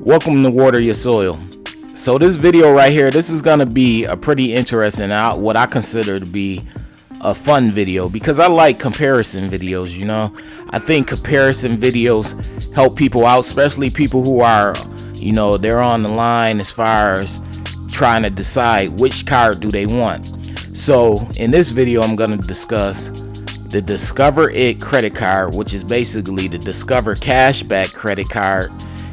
Welcome to Water Your Soil. So this video right here, this is gonna be a pretty interesting, what I consider to be a fun video, because I like comparison videos. I think comparison videos help people out, especially people who are, they're on the line as far as trying to decide which card do they want. So in this video, I'm gonna discuss the Discover It credit card, which is basically the Discover Cashback credit card,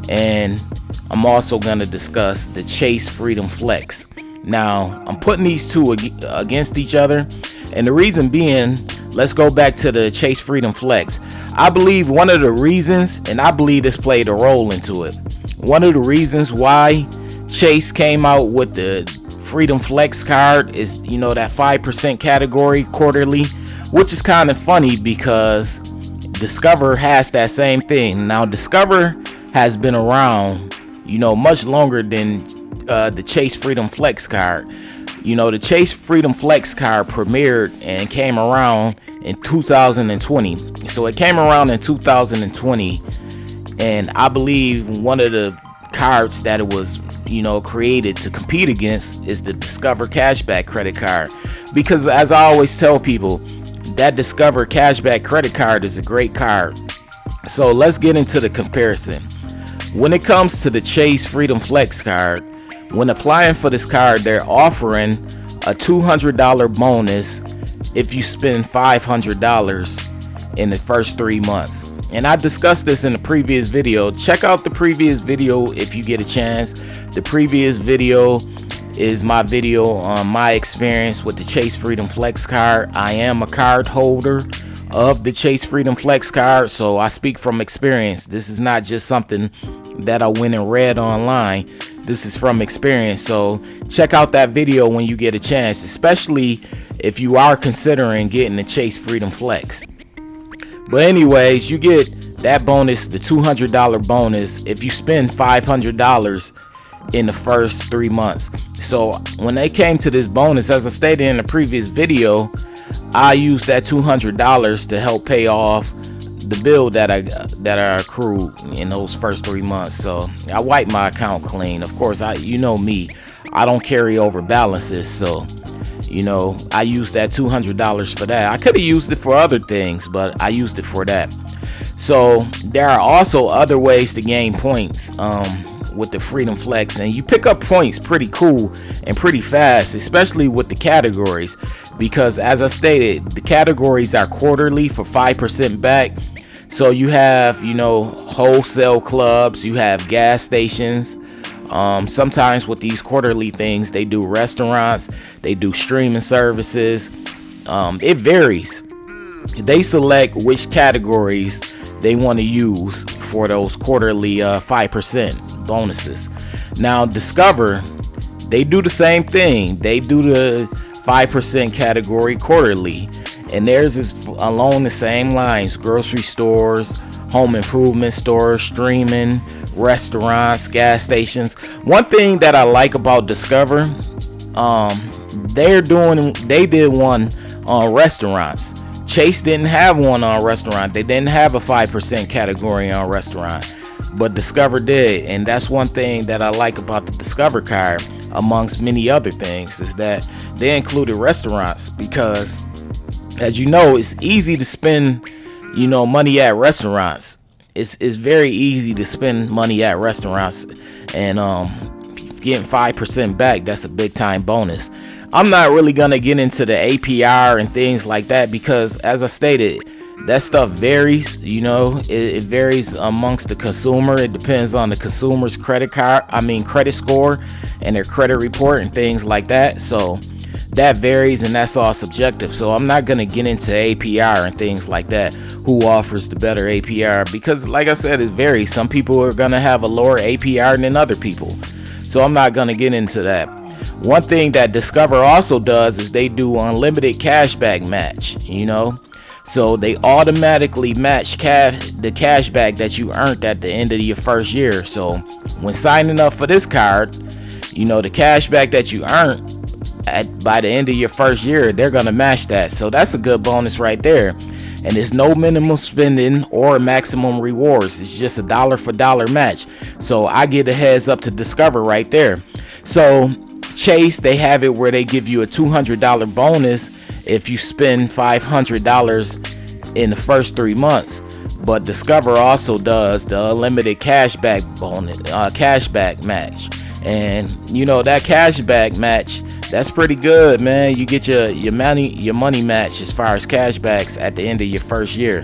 and I'm also going to discuss the Chase Freedom Flex. Now, I'm putting these two against each other, and the reason being, let's go back to the Chase Freedom Flex. I believe one of the reasons, and I believe this played a role into it, one of the reasons why Chase came out with the Freedom Flex card is, that 5% category quarterly, which is kind of funny because Discover has that same thing. Now, Discover has been around, much longer than the Chase Freedom Flex card. The Chase Freedom Flex card premiered and came around in 2020. So it came around in 2020, and I believe one of the cards that it was, created to compete against is the Discover Cashback credit card. Because as I always tell people, that Discover Cashback credit card is a great card. So let's get into the comparison. When it comes to the Chase Freedom Flex card, when applying for this card, they're offering a $200 bonus if you spend $500 in the first 3 months. And I discussed this in the previous video. Check out the previous video if you get a chance. The previous video is my video on my experience with the Chase Freedom Flex card. I am a card holder of the Chase Freedom Flex card, so I speak from experience. This is not just something that I went and read online. This is from experience. So check out that video when you get a chance, especially if you are considering getting the Chase Freedom Flex. But anyways, you get that bonus, the $200 bonus, if you spend $500 in the first 3 months. So when they came to this bonus, as I stated in the previous video, I used that $200 to help pay off the bill that I accrued in those first 3 months. So I wiped my account clean. Of course, me, I don't carry over balances, so I used that $200 for that. I could have used it for other things, but I used it for that. So there are also other ways to gain points with the Freedom Flex, and you pick up points pretty cool and pretty fast, especially with the categories, because as I stated, the categories are quarterly for 5% back. So you have wholesale clubs, you have gas stations. Sometimes with these quarterly things, they do restaurants, they do streaming services. It varies. They select which categories they want to use for those quarterly 5% bonuses. Now Discover, they do the same thing. They do the 5% category quarterly, and theirs is along the same lines: grocery stores, home improvement stores, streaming, restaurants, gas stations. One thing that I like about Discover, they did one on restaurants. Chase didn't have one on restaurant. They didn't have a 5% category on restaurant, but Discover did. And that's one thing that I like about the Discover card, amongst many other things, is that they included restaurants, because as you know, it's easy to spend money at restaurants. It's very easy to spend money at restaurants, and getting 5% back, that's a big time bonus. I'm not really gonna get into the APR and things like that, because as I stated, that stuff varies. It varies amongst the consumer. It depends on the consumer's credit score and their credit report and things like that. So that varies, and that's all subjective. So I'm not gonna get into APR and things like that, who offers the better APR, because like I said, it varies. Some people are gonna have a lower APR than other people, so I'm not gonna get into that. One thing that Discover also does is they do unlimited cashback match. So they automatically match the cashback that you earned at the end of your first year. So when signing up for this card, the cashback that you earned by the end of your first year, they're gonna match that. So that's a good bonus right there. and there's no minimum spending or maximum rewards. It's just a dollar for dollar match. So I get a heads up to Discover right there. So Chase, they have it where they give you a $200 bonus if you spend $500 in the first 3 months. But Discover also does the unlimited cashback bonus, cashback match. And you know, that cashback match, that's pretty good, man. You get your money match as far as cashbacks at the end of your first year.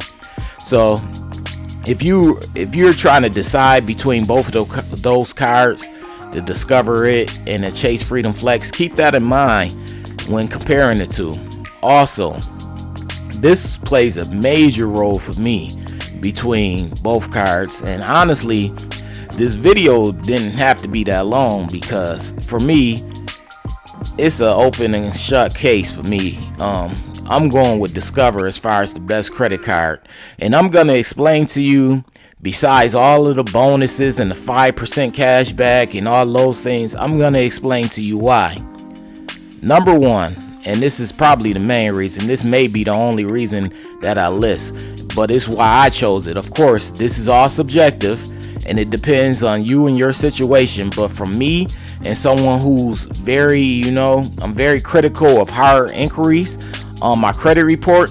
So if you're trying to decide between both of those cards, the Discover It and the Chase Freedom Flex, keep that in mind when comparing the two. Also, this plays a major role for me between both cards, and honestly, this video didn't have to be that long because for me, it's an open and shut case for me. I'm going with Discover as far as the best credit card, and I'm gonna explain to you, besides all of the bonuses and the 5% cash back and all those things, I'm gonna explain to you why. Number one, and this is probably the main reason, this may be the only reason that I list, but it's why I chose it. Of course, this is all subjective and it depends on you and your situation, but for me and someone who's very, I'm very critical of higher inquiries on my credit report,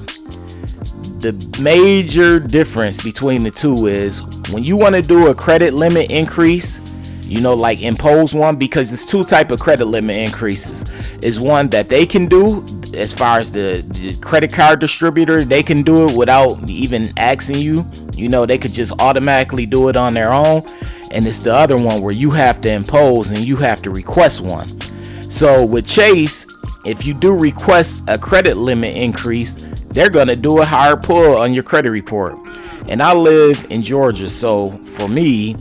the major difference between the two is when you want to do a credit limit increase, like impose one, because it's two type of credit limit increases. Is one that they can do as far as the credit card distributor, they can do it without even asking you. They could just automatically do it on their own. And it's the other one where you have to impose and you have to request one. So with Chase, if you do request a credit limit increase, they're gonna do a higher pull on your credit report. And I live in Georgia, so for me,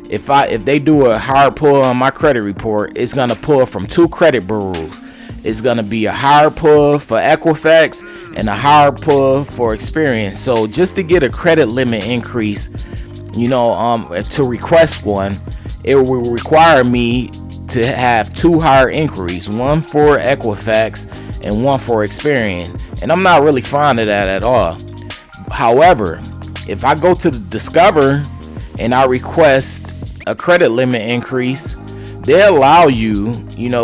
if they do a higher pull on my credit report, it's gonna pull from two credit bureaus. It's gonna be a higher pull for Equifax and a higher pull for Experian. So just to get a credit limit increase, to request one, it will require me to have two higher inquiries, one for Equifax and one for Experian, and I'm not really fond of that at all. However, if I go to the Discover and I request a credit limit increase, they'll allow you,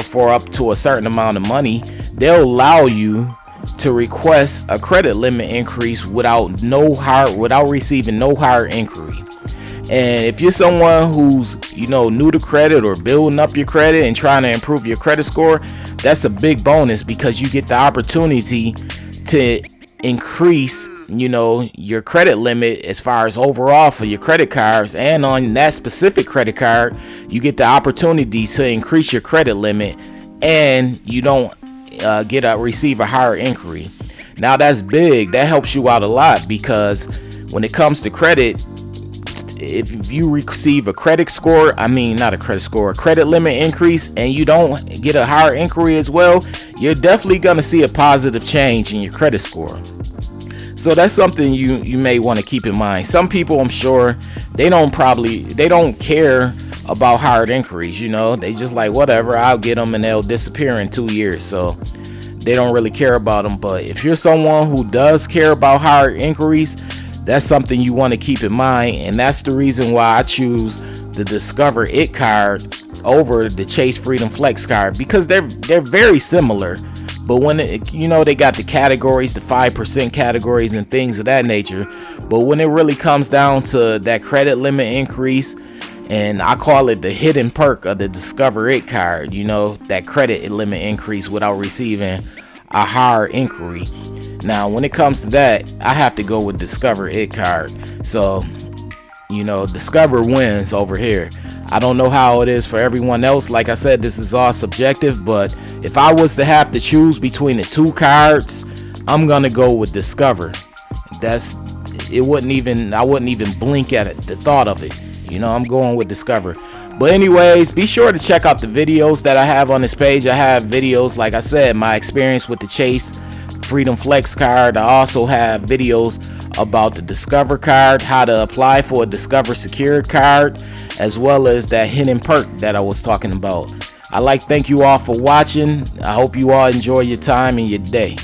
for up to a certain amount of money, they'll allow you to request a credit limit increase without receiving no higher inquiry. And if you're someone who's, new to credit or building up your credit and trying to improve your credit score, that's a big bonus because you get the opportunity to increase, your credit limit as far as overall for your credit cards. And on that specific credit card, you get the opportunity to increase your credit limit and you don't receive a higher inquiry. Now that's big. That helps you out a lot because when it comes to credit, if you receive a credit limit increase and you don't get a higher inquiry as well, you're definitely going to see a positive change in your credit score. So that's something you may want to keep in mind. Some people, I'm sure, they don't care about higher inquiries. They just like, whatever, I'll get them and they'll disappear in 2 years. So they don't really care about them. But if you're someone who does care about higher inquiries, that's something you want to keep in mind, and that's the reason why I choose the Discover It card over the Chase Freedom Flex card, because they're very similar. But when they got the categories, the 5% categories and things of that nature, but when it really comes down to that credit limit increase, and I call it the hidden perk of the Discover It card, that credit limit increase without receiving a higher inquiry. Now, when it comes to that, I have to go with Discover It card. So, Discover wins over here. I don't know how it is for everyone else. Like I said, this is all subjective, but if I was to have to choose between the two cards, I'm gonna go with Discover. I wouldn't even blink at it, the thought of it. I'm going with Discover. But anyways, be sure to check out the videos that I have on this page. I have videos, like I said, my experience with the Chase Freedom Flex card. I also have videos about the Discover card, how to apply for a Discover secured card, as well as that hidden perk that I was talking about. Thank you all for watching. I hope you all enjoy your time and your day.